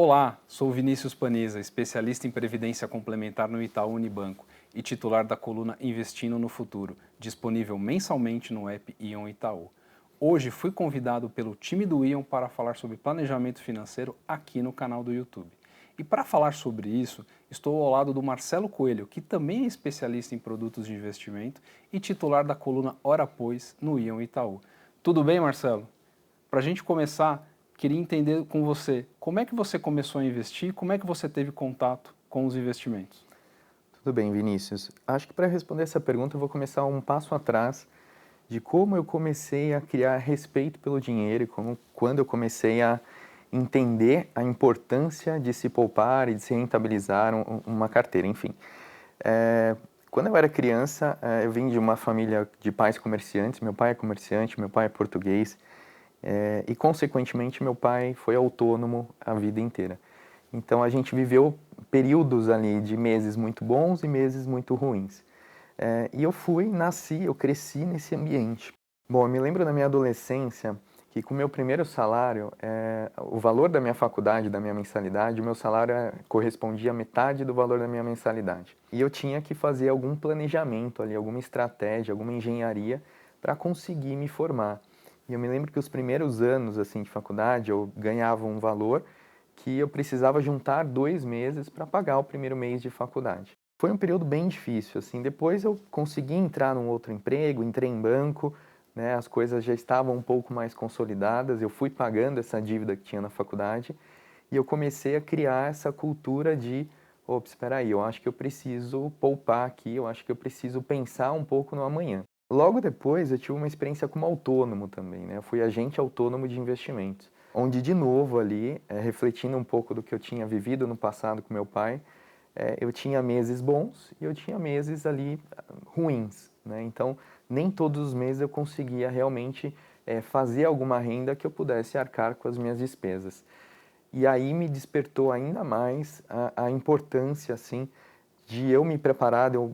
Olá, sou Vinícius Paniza, especialista em previdência complementar no Itaú Unibanco e titular da coluna Investindo no Futuro, disponível mensalmente no app Ion Itaú. Hoje fui convidado pelo time do Ion para falar sobre planejamento financeiro aqui no canal do YouTube. E para falar sobre isso, estou ao lado do Marcelo Coelho, que também é especialista em produtos de investimento e titular da coluna Ora Pois no Ion Itaú. Tudo bem, Marcelo? Para a gente começar, queria entender com você, como é que você começou a investir, como é que você teve contato com os investimentos? Tudo bem, Vinícius. Acho que para responder essa pergunta eu vou começar um passo atrás de como eu comecei a criar respeito pelo dinheiro e quando eu comecei a entender a importância de se poupar e de se rentabilizar uma carteira, enfim. Quando eu era criança, eu vim de uma família de pais comerciantes, meu pai é comerciante, meu pai é português, e consequentemente meu pai foi autônomo a vida inteira. Então a gente viveu períodos ali de meses muito bons e meses muito ruins. E eu cresci nesse ambiente. Bom, eu me lembro da minha adolescência que com o meu primeiro salário, o valor da minha faculdade, da minha mensalidade, o meu salário correspondia a metade do valor da minha mensalidade. E eu tinha que fazer algum planejamento ali, alguma estratégia, alguma engenharia para conseguir me formar. E eu me lembro que os primeiros anos assim de faculdade eu ganhava um valor que eu precisava juntar 2 meses para pagar o primeiro mês de faculdade. Foi um período bem difícil, assim. Depois eu consegui entrar num outro emprego, entrei em banco, né? As coisas já estavam um pouco mais consolidadas. Eu fui pagando essa dívida que tinha na faculdade e eu comecei a criar essa cultura de, ops, espera aí, eu acho que eu preciso poupar aqui, eu acho que eu preciso pensar um pouco no amanhã. Logo depois eu tive uma experiência como autônomo também, né? Eu fui agente autônomo de investimentos, onde de novo ali, refletindo um pouco do que eu tinha vivido no passado com meu pai, eu tinha meses bons e eu tinha meses ali ruins, né? Então, nem todos os meses eu conseguia realmente fazer alguma renda que eu pudesse arcar com as minhas despesas. E aí me despertou ainda mais a importância, assim, de eu me preparar, de eu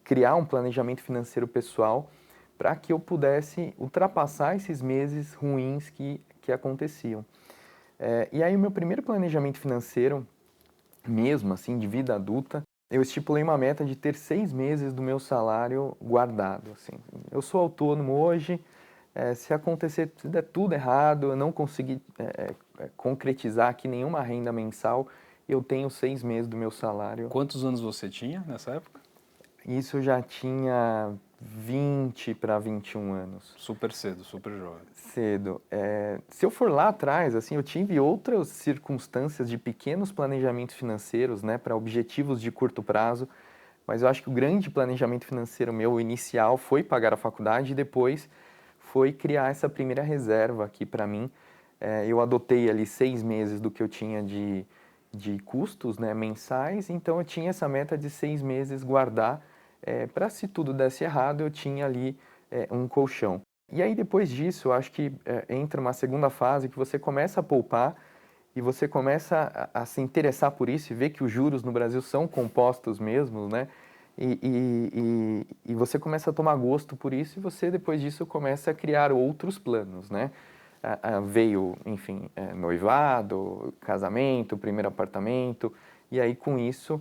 criar um planejamento financeiro pessoal para que eu pudesse ultrapassar esses meses ruins que aconteciam. E aí o meu primeiro planejamento financeiro, mesmo assim, de vida adulta, eu estipulei uma meta de ter 6 meses do meu salário guardado, assim. Eu sou autônomo hoje, se der tudo errado, eu não conseguir concretizar aqui nenhuma renda mensal, eu tenho 6 meses do meu salário. Quantos anos você tinha nessa época? Isso eu já tinha 20 para 21 anos. Super cedo, super jovem. Cedo. Se eu for lá atrás, assim, eu tive outras circunstâncias de pequenos planejamentos financeiros, né, para objetivos de curto prazo, mas eu acho que o grande planejamento financeiro meu inicial foi pagar a faculdade e depois foi criar essa primeira reserva aqui para mim. Eu adotei ali 6 meses do que eu tinha de custos, né, mensais, então eu tinha essa meta de 6 meses guardar, para se tudo desse errado, eu tinha ali um colchão. E aí depois disso, eu acho que entra uma segunda fase que você começa a poupar e você começa a se interessar por isso e ver que os juros no Brasil são compostos mesmo, né? E você começa a tomar gosto por isso e você depois disso começa a criar outros planos, né? Veio, enfim, noivado, casamento, primeiro apartamento, e aí com isso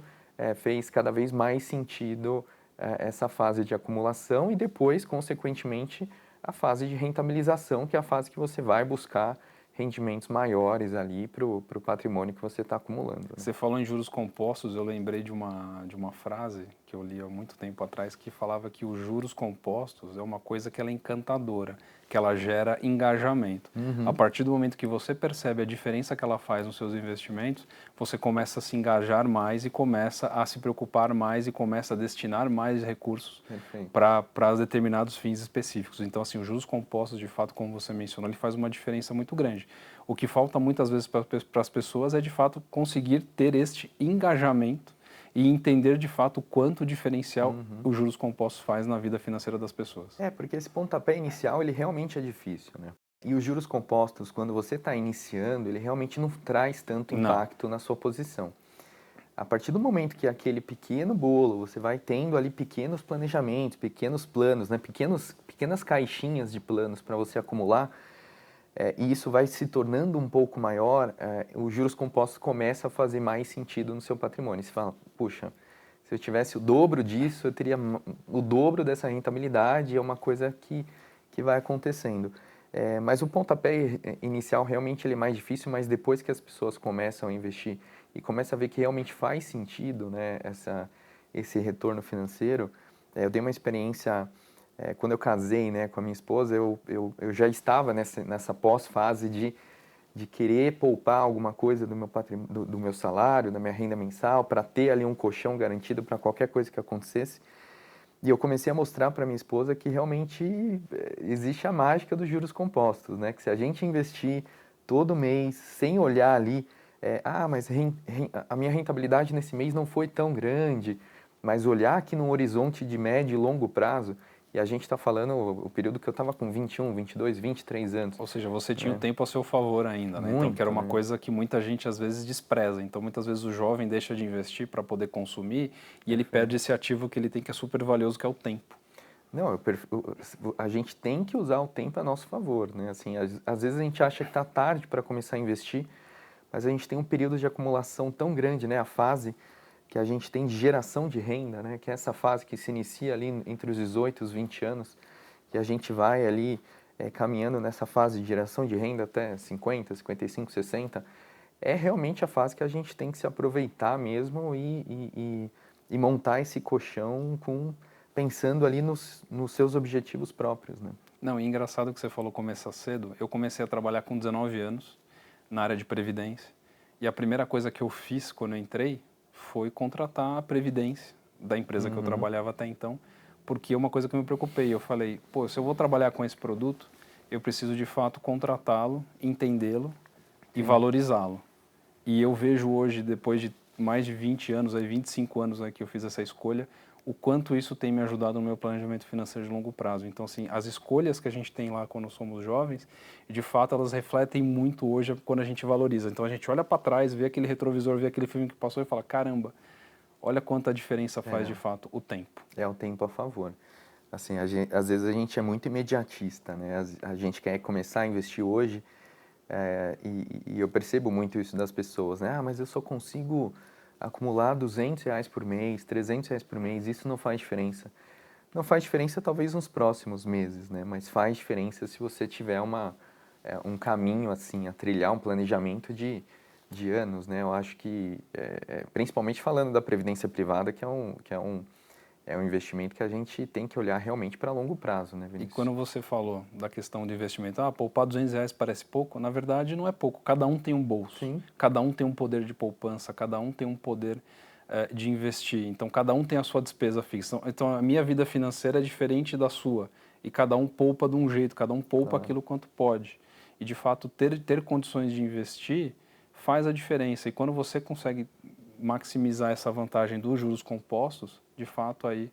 fez cada vez mais sentido essa fase de acumulação e depois, consequentemente, a fase de rentabilização, que é a fase que você vai buscar rendimentos maiores ali para o patrimônio que você está acumulando, né? Você falou em juros compostos, eu lembrei de uma frase que eu li há muito tempo atrás que falava que os juros compostos é uma coisa que ela é encantadora, que ela gera engajamento. A Uhum. partir do momento que você percebe a diferença que ela faz nos seus investimentos, você começa a se engajar mais e começa a se preocupar mais e começa a destinar mais recursos Perfeito. para determinados fins específicos. Então, assim, os juros compostos, de fato, como você mencionou, ele faz uma diferença muito grande. O que falta muitas vezes para as pessoas é, de fato, conseguir ter este engajamento e entender, de fato, o quanto diferencial Uhum. os juros compostos faz na vida financeira das pessoas. Porque esse pontapé inicial, ele realmente é difícil, né? E os juros compostos, quando você está iniciando, ele realmente não traz tanto Não. impacto na sua posição. A partir do momento que aquele pequeno bolo, você vai tendo ali pequenos planejamentos, pequenos planos, né? Pequenas caixinhas de planos para você acumular, e isso vai se tornando um pouco maior, os juros compostos começam a fazer mais sentido no seu patrimônio. Você fala, puxa, se eu tivesse o dobro disso, eu teria o dobro dessa rentabilidade, é uma coisa que vai acontecendo. Mas o pontapé inicial realmente ele é mais difícil, mas depois que as pessoas começam a investir e começam a ver que realmente faz sentido, né, esse retorno financeiro, eu dei uma experiência, quando eu casei, né, com a minha esposa, eu já estava nessa pós-fase de querer poupar alguma coisa do meu do meu salário, da minha renda mensal, para ter ali um colchão garantido para qualquer coisa que acontecesse. E eu comecei a mostrar para minha esposa que realmente existe a mágica dos juros compostos, né? Que se a gente investir todo mês, sem olhar ali, mas a minha rentabilidade nesse mês não foi tão grande, mas olhar aqui num horizonte de médio e longo prazo, e a gente está falando o período que eu estava com 21, 22, 23 anos. Ou seja, você tinha o Né? tempo a seu favor ainda, né? Então, que era Muito, uma né? coisa que muita gente às vezes despreza. Então, muitas vezes o jovem deixa de investir para poder consumir e ele perde esse ativo que ele tem que é super valioso, que é o tempo. Não, a gente tem que usar o tempo a nosso favor, né? Assim, às vezes a gente acha que está tarde para começar a investir, mas a gente tem um período de acumulação tão grande, né? A fase que a gente tem de geração de renda, né? Que é essa fase que se inicia ali entre os 18 e os 20 anos, que a gente vai ali caminhando nessa fase de geração de renda até 50, 55, 60. É realmente a fase que a gente tem que se aproveitar mesmo e montar esse colchão pensando ali nos seus objetivos próprios, né? Não, e engraçado que você falou começar cedo. Eu comecei a trabalhar com 19 anos na área de previdência. E a primeira coisa que eu fiz quando eu entrei foi contratar a previdência da empresa que eu trabalhava até então, porque é uma coisa que eu me preocupei. Eu falei, pô, se eu vou trabalhar com esse produto, eu preciso de fato contratá-lo, entendê-lo e valorizá-lo. E eu vejo hoje, depois de mais de 20 anos, 25 anos que eu fiz essa escolha, o quanto isso tem me ajudado no meu planejamento financeiro de longo prazo. Então, assim, as escolhas que a gente tem lá quando somos jovens, de fato, elas refletem muito hoje quando a gente valoriza. Então, a gente olha para trás, vê aquele retrovisor, vê aquele filme que passou e fala, caramba, olha quanta diferença faz de fato o tempo. É o tempo a favor. Assim, às vezes a gente é muito imediatista, né? A gente quer começar a investir hoje, e eu percebo muito isso das pessoas, né? Ah, mas eu só consigo acumular R$ 200 por mês, R$ 300 por mês, isso não faz diferença. Não faz diferença talvez nos próximos meses, né? Mas faz diferença se você tiver um caminho assim, a trilhar um planejamento de anos, né? Eu acho que, principalmente falando da previdência privada, que é um investimento que a gente tem que olhar realmente para longo prazo, né, E Vinícius? quando você falou da questão do investimento, poupar R$ 200 parece pouco, na verdade não é pouco, cada um tem um bolso, Sim. cada um tem um poder de poupança, cada um tem um poder de investir, então cada um tem a sua despesa fixa. Então a minha vida financeira é diferente da sua, e cada um poupa de um jeito, cada um poupa Claro. aquilo quanto pode. E de fato ter condições de investir faz a diferença, e quando você consegue maximizar essa vantagem dos juros compostos, de fato aí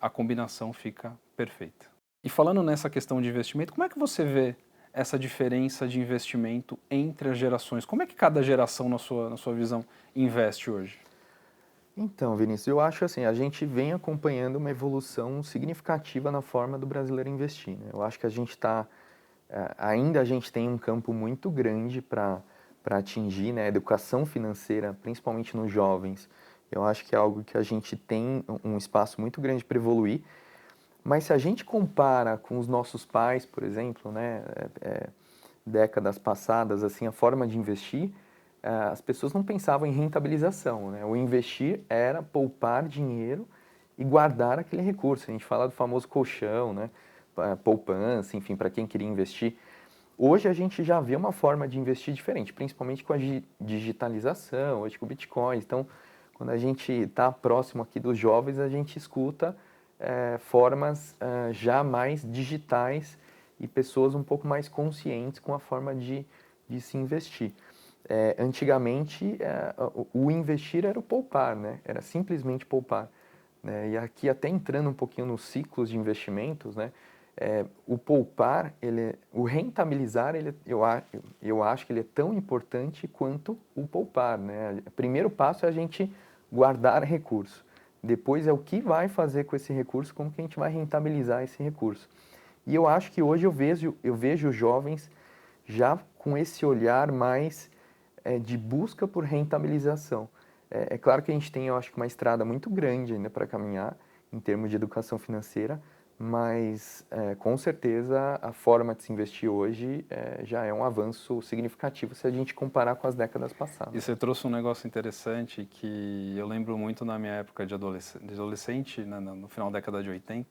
a combinação fica perfeita. E falando nessa questão de investimento, como é que você vê essa diferença de investimento entre as gerações? Como é que cada geração, na sua visão, investe hoje? Então, Vinícius, eu acho assim, a gente vem acompanhando uma evolução significativa na forma do brasileiro investir, né? Eu acho que ainda a gente tem um campo muito grande para atingir, né? A educação financeira, principalmente nos jovens. Eu acho que é algo que a gente tem um espaço muito grande para evoluir. Mas se a gente compara com os nossos pais, por exemplo, né, décadas passadas, assim, a forma de investir, as pessoas não pensavam em rentabilização, né? O investir era poupar dinheiro e guardar aquele recurso. A gente fala do famoso colchão, né? Poupança, enfim, para quem queria investir. Hoje a gente já vê uma forma de investir diferente, principalmente com a digitalização, hoje com o Bitcoin. Então, quando a gente está próximo aqui dos jovens, a gente escuta formas já mais digitais e pessoas um pouco mais conscientes com a forma de se investir. Antigamente, o investir era o poupar, né? Era simplesmente poupar. Né? E aqui, até entrando um pouquinho nos ciclos de investimentos, né? O poupar, o rentabilizar, eu acho que ele é tão importante quanto o poupar, né? O primeiro passo é a gente guardar recurso. Depois é o que vai fazer com esse recurso, como que a gente vai rentabilizar esse recurso. E eu acho que hoje eu vejo jovens já com esse olhar mais de busca por rentabilização. É claro que a gente tem, eu acho que uma estrada muito grande ainda para caminhar em termos de educação financeira, mas com certeza a forma de se investir hoje já é um avanço significativo se a gente comparar com as décadas passadas. E você trouxe um negócio interessante que eu lembro muito na minha época de adolescente, né, no final da década de 80,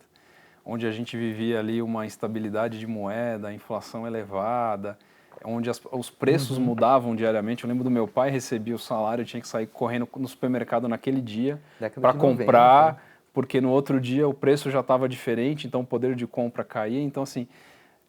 onde a gente vivia ali uma instabilidade de moeda, inflação elevada, onde os preços mudavam diariamente. Eu lembro do meu pai recebia o salário, tinha que sair correndo no supermercado naquele dia para comprar, porque no outro dia o preço já estava diferente, então o poder de compra caía. Então, assim,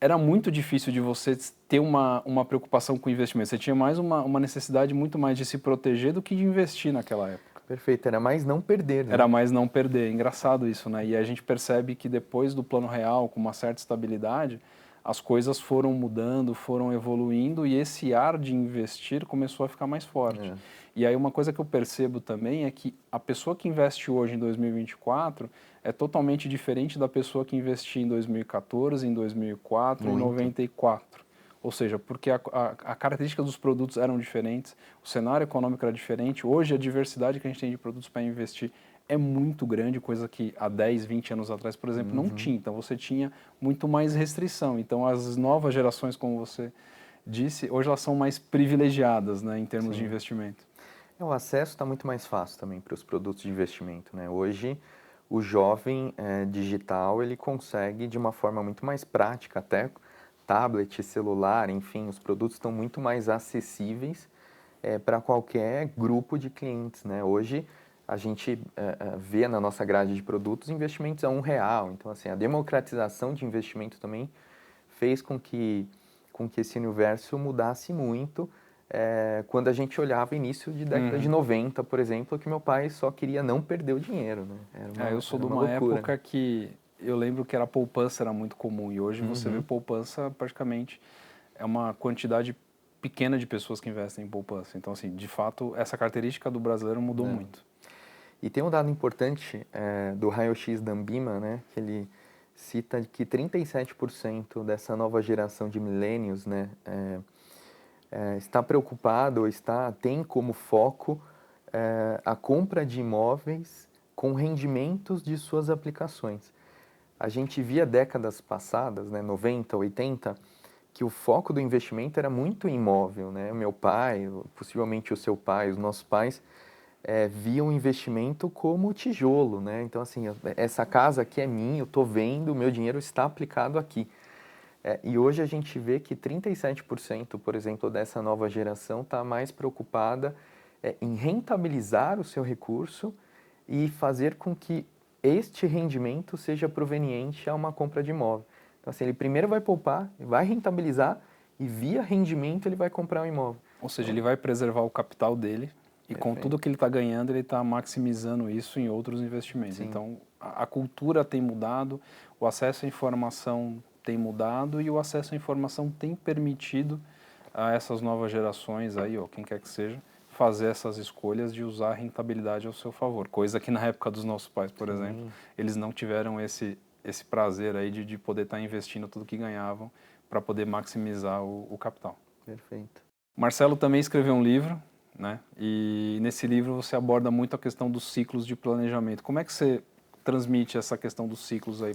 era muito difícil de você ter uma preocupação com o investimento. Você tinha mais uma necessidade muito mais de se proteger do que de investir naquela época. Perfeito, era mais não perder, né? Era mais não perder. Engraçado isso, né? E a gente percebe que depois do Plano Real, com uma certa estabilidade, as coisas foram mudando, foram evoluindo e esse ar de investir começou a ficar mais forte. E aí uma coisa que eu percebo também é que a pessoa que investe hoje em 2024 é totalmente diferente da pessoa que investia em 2014, em 2004, em 94. Ou seja, porque a característica dos produtos eram diferentes, o cenário econômico era diferente. Hoje a diversidade que a gente tem de produtos para investir é muito grande, coisa que há 10, 20 anos atrás, por exemplo, não tinha. Então você tinha muito mais restrição. Então as novas gerações, como você disse, hoje elas são mais privilegiadas, né, em termos de investimento. O acesso está muito mais fácil também para os produtos de investimento, né? Hoje o jovem digital ele consegue de uma forma muito mais prática, até tablet, celular, enfim, os produtos estão muito mais acessíveis para qualquer grupo de clientes, né? Hoje a gente vê na nossa grade de produtos investimentos a R$1. Então, assim, a democratização de investimento também fez com que esse universo mudasse muito quando a gente olhava início de década de 90, por exemplo, que meu pai só queria não perder o dinheiro, né? Eu sou de uma época que eu lembro que a poupança era muito comum e hoje você vê poupança praticamente é uma quantidade pequena de pessoas que investem em poupança. Então, assim, de fato, essa característica do brasileiro mudou muito. E tem um dado importante do raio-x da Ambima, né, que ele cita que 37% dessa nova geração de millennials, né, está preocupado ou tem como foco a compra de imóveis com rendimentos de suas aplicações. A gente via décadas passadas, né, 90, 80, que o foco do investimento era muito em imóvel, né? Meu pai, possivelmente o seu pai, os nossos pais, viam o investimento como tijolo, né? Então, assim, essa casa aqui é minha, eu estou vendo, o meu dinheiro está aplicado aqui. E hoje a gente vê que 37%, por exemplo, dessa nova geração está mais preocupada em rentabilizar o seu recurso e fazer com que este rendimento seja proveniente a uma compra de imóvel. Então, assim, ele primeiro vai poupar, vai rentabilizar e via rendimento ele vai comprar um imóvel. Ou seja, ele vai preservar o capital dele e com tudo que ele está ganhando, ele está maximizando isso em outros investimentos. Sim. Então, a cultura tem mudado, o acesso à informação tem mudado e o acesso à informação tem permitido a essas novas gerações aí, ou quem quer que seja, fazer essas escolhas de usar a rentabilidade ao seu favor. Coisa que na época dos nossos pais, por exemplo, eles não tiveram esse prazer aí de poder estar investindo tudo que ganhavam para poder maximizar o capital. Perfeito. Marcelo também escreveu um livro, né? E nesse livro você aborda muito a questão dos ciclos de planejamento. Como é que você transmite essa questão dos ciclos aí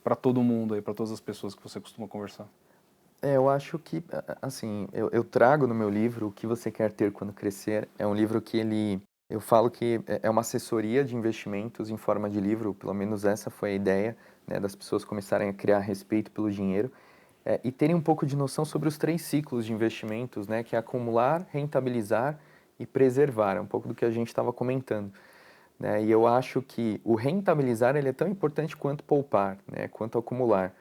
para todo mundo, aí para todas as pessoas que você costuma conversar? Eu acho que, assim, eu trago no meu livro O que você quer ter quando crescer. É um livro que eu falo que é uma assessoria de investimentos em forma de livro, pelo menos essa foi a ideia, né, das pessoas começarem a criar respeito pelo dinheiro e terem um pouco de noção sobre os 3 ciclos de investimentos, né, que é acumular, rentabilizar e preservar, é um pouco do que a gente estava comentando. Né? E eu acho que o rentabilizar ele é tão importante quanto poupar, né, quanto acumular.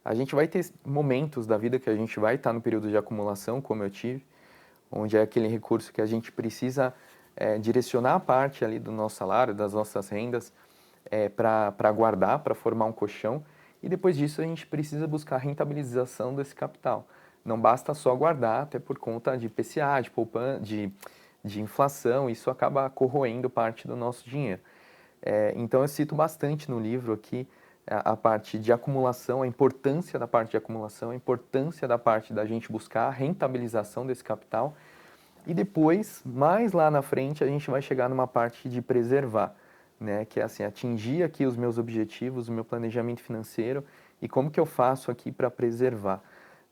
A gente vai ter momentos da vida que a gente vai estar no período de acumulação, como eu tive, onde é aquele recurso que a gente precisa direcionar a parte ali do nosso salário, das nossas rendas, para guardar, para formar um colchão, e depois disso a gente precisa buscar a rentabilização desse capital. Não basta só guardar, até por conta de IPCA, de inflação, isso acaba corroendo parte do nosso dinheiro. Então eu cito bastante no livro aqui a parte de acumulação, a importância da parte de acumulação, a importância da parte da gente buscar a rentabilização desse capital. E depois, mais lá na frente, a gente vai chegar numa parte de preservar, né? Que é assim, atingir aqui os meus objetivos, o meu planejamento financeiro e como que eu faço aqui para preservar,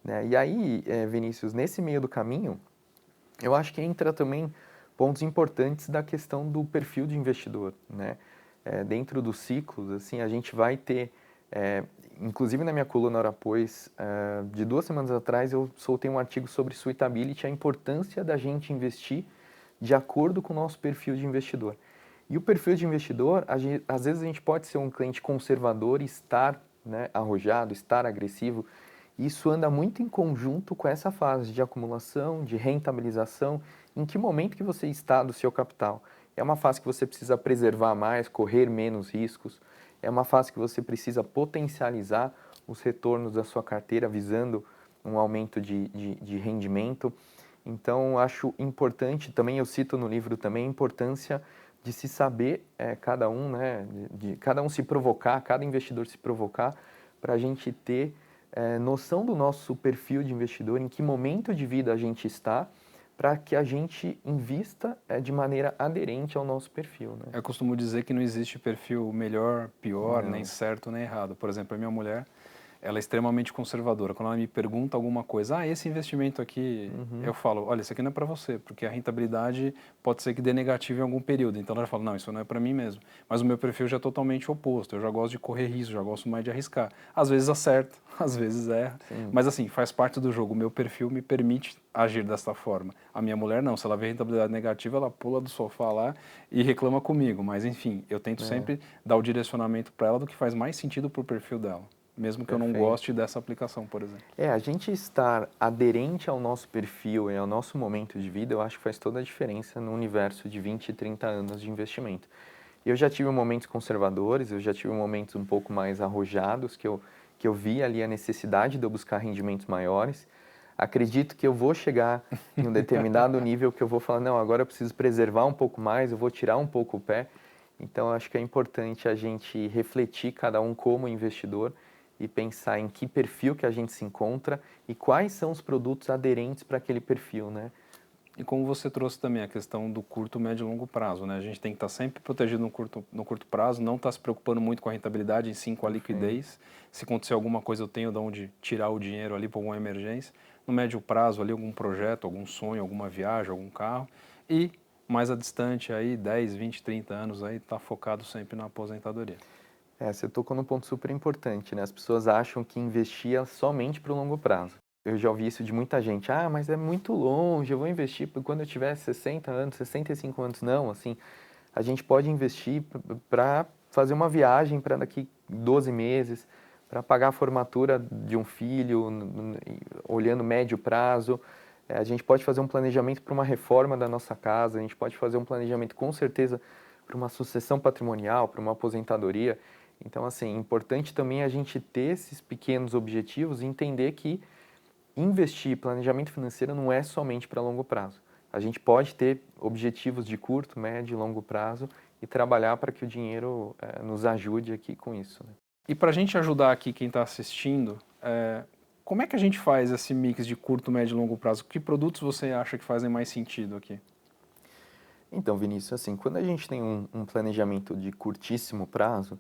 né? E aí, Vinícius, nesse meio do caminho, eu acho que entra também pontos importantes da questão do perfil de investidor, né? Dentro dos ciclos, assim, a gente vai ter, inclusive na minha coluna Hora Pois, de 2 semanas atrás, eu soltei um artigo sobre suitability, a importância da gente investir de acordo com o nosso perfil de investidor. E o perfil de investidor, às vezes a gente pode ser um cliente conservador e estar, né, arrojado, estar agressivo. Isso anda muito em conjunto com essa fase de acumulação, de rentabilização. Em que momento que você está do seu capital? É uma fase que você precisa preservar mais, correr menos riscos. É uma fase que você precisa potencializar os retornos da sua carteira, visando um aumento de rendimento. Então, acho importante, também eu cito no livro também, a importância de se saber, cada um, né, de cada um se provocar, cada investidor se provocar, para a gente ter noção do nosso perfil de investidor, em que momento de vida a gente está, para que a gente invista de maneira aderente ao nosso perfil, né? Eu costumo dizer que não existe perfil melhor, pior, nem Não. certo, nem errado. Por exemplo, a minha mulher, ela é extremamente conservadora. Quando ela me pergunta alguma coisa, esse investimento aqui, eu falo, olha, isso aqui não é para você, porque a rentabilidade pode ser que dê negativo em algum período. Então ela fala, não, isso não é para mim mesmo. Mas o meu perfil já é totalmente oposto. Eu já gosto de correr risco, já gosto mais de arriscar. Às vezes acerta, às vezes erra. Sim. Mas assim, faz parte do jogo. O meu perfil me permite agir dessa forma. A minha mulher não. Se ela vê rentabilidade negativa, ela pula do sofá lá e reclama comigo. Mas enfim, eu tento sempre dar o direcionamento para ela do que faz mais sentido para o perfil dela. Mesmo que eu não Perfeito. goste dessa aplicação, por exemplo. A gente estar aderente ao nosso perfil e ao nosso momento de vida, eu acho que faz toda a diferença no universo de 20 e 30 anos de investimento. Eu já tive momentos conservadores, eu já tive momentos um pouco mais arrojados, que eu vi ali a necessidade de eu buscar rendimentos maiores. Acredito que eu vou chegar em um determinado nível que eu vou falar, não, agora eu preciso preservar um pouco mais, eu vou tirar um pouco o pé. Então, acho que é importante a gente refletir, cada um como investidor, e pensar em que perfil que a gente se encontra e quais são os produtos aderentes para aquele perfil, né? E como você trouxe também a questão do curto, médio e longo prazo, né? A gente tem que estar sempre protegido no curto prazo, não estar se preocupando muito com a rentabilidade, e sim com a liquidez. Se acontecer alguma coisa, eu tenho de onde tirar o dinheiro ali para alguma emergência. No médio prazo, ali algum projeto, algum sonho, alguma viagem, algum carro. E mais a distante aí, 10, 20, 30 anos aí, tá focado sempre na aposentadoria. Você tocou num ponto super importante, né? As pessoas acham que investir é somente para o longo prazo. Eu já ouvi isso de muita gente. Ah, mas é muito longe, eu vou investir quando eu tiver 60 anos, 65 anos. Não, assim, a gente pode investir para fazer uma viagem para daqui 12 meses, para pagar a formatura de um filho, olhando médio prazo. A gente pode fazer um planejamento para uma reforma da nossa casa, a gente pode fazer um planejamento, com certeza, para uma sucessão patrimonial, para uma aposentadoria. Então, assim, é importante também a gente ter esses pequenos objetivos e entender que investir, planejamento financeiro não é somente para longo prazo. A gente pode ter objetivos de curto, médio e longo prazo e trabalhar para que o dinheiro nos ajude aqui com isso, né? E para a gente ajudar aqui quem está assistindo, como é que a gente faz esse mix de curto, médio e longo prazo? Que produtos você acha que fazem mais sentido aqui? Então, Vinícius, assim, quando a gente tem um planejamento de curtíssimo prazo,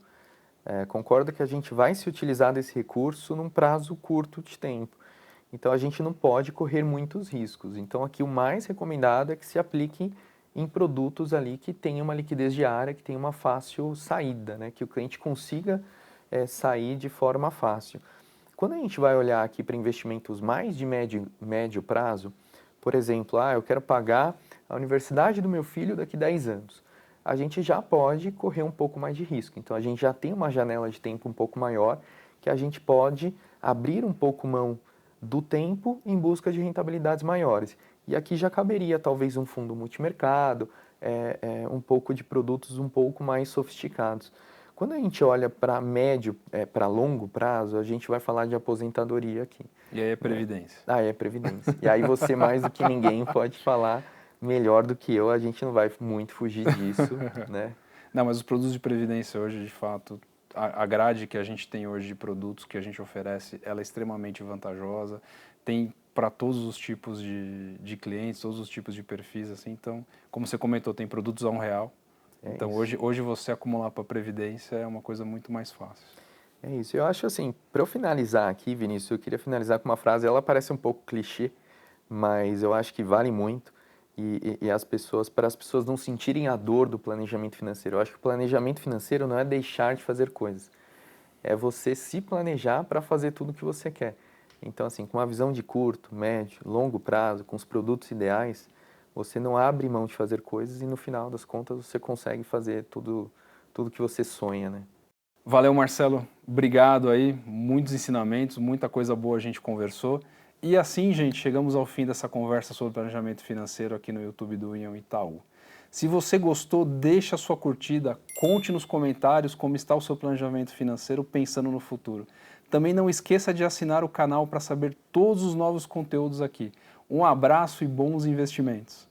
concordo que a gente vai se utilizar desse recurso num prazo curto de tempo. Então, a gente não pode correr muitos riscos. Então, aqui o mais recomendado é que se aplique em produtos ali que tenham uma liquidez diária, que tenham uma fácil saída, né? Que o cliente consiga sair de forma fácil. Quando a gente vai olhar aqui para investimentos mais de médio prazo, por exemplo, eu quero pagar a universidade do meu filho daqui 10 anos. A gente já pode correr um pouco mais de risco. Então, a gente já tem uma janela de tempo um pouco maior que a gente pode abrir um pouco mão do tempo em busca de rentabilidades maiores. E aqui já caberia talvez um fundo multimercado, um pouco de produtos um pouco mais sofisticados. Quando a gente olha para médio, para longo prazo, a gente vai falar de aposentadoria aqui. E aí é Né? previdência. É previdência. E aí você mais do que ninguém pode falar melhor do que eu, a gente não vai muito fugir disso, né? Não, mas os produtos de previdência hoje, de fato, a grade que a gente tem hoje de produtos que a gente oferece, ela é extremamente vantajosa, tem para todos os tipos de clientes, todos os tipos de perfis, assim, então, como você comentou, tem produtos a R$ 1. Então, hoje você acumular para a Previdência é uma coisa muito mais fácil. É isso. Eu acho assim, para eu finalizar aqui, Vinícius, eu queria finalizar com uma frase, ela parece um pouco clichê, mas eu acho que vale muito e para as pessoas não sentirem a dor do planejamento financeiro. Eu acho que o planejamento financeiro não é deixar de fazer coisas, é você se planejar para fazer tudo o que você quer. Então, assim, com uma visão de curto, médio, longo prazo, com os produtos ideais, você não abre mão de fazer coisas e no final das contas você consegue fazer tudo que você sonha, né? Valeu, Marcelo. Obrigado aí. Muitos ensinamentos, muita coisa boa a gente conversou. E assim, gente, chegamos ao fim dessa conversa sobre planejamento financeiro aqui no YouTube do União Itaú. Se você gostou, deixa a sua curtida, conte nos comentários como está o seu planejamento financeiro pensando no futuro. Também não esqueça de assinar o canal para saber todos os novos conteúdos aqui. Um abraço e bons investimentos.